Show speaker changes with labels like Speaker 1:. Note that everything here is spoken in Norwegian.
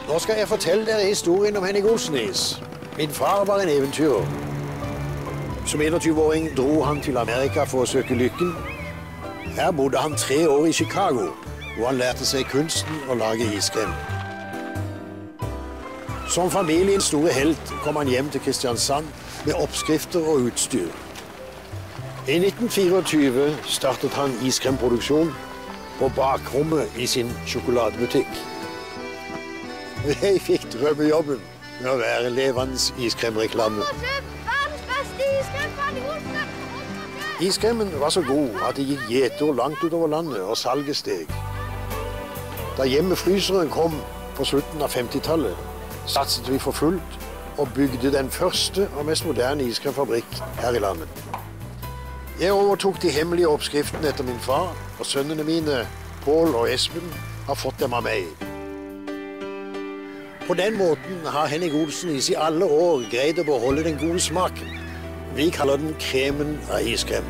Speaker 1: Nå skal jeg fortelle dere historien om Henning Olsenis. Min far var en eventyrer. Som 21-åring dro han til Amerika for å søke lykken. Her bodde han 3 år i Chicago, hvor han lærte seg kunsten å lage iskrem. Som familiens store helt kom han hjem til Kristiansand med oppskrifter og utstyr. I 1924 startet han iskremproduksjon på bakrommet i sin sjokoladebutikk. Jeg fikk drømmejobben med å være levende iskremreklame. Iskremmen var så god at det gikk gjetord langt utover landet, og salget steg. Da hjemmefryseren kom på slutten av 50-tallet, satset vi for fullt og bygde den første og mest moderne iskremfabrikk her i landet. Jeg overtok de hemmelige oppskriftene etter min far, og sønnene mine, Pål og Espen, har fått dem av meg. På den måten har Henning Olsenis i alle år greid å beholde den gode smaken. Vi kaller den kremen av iskrem.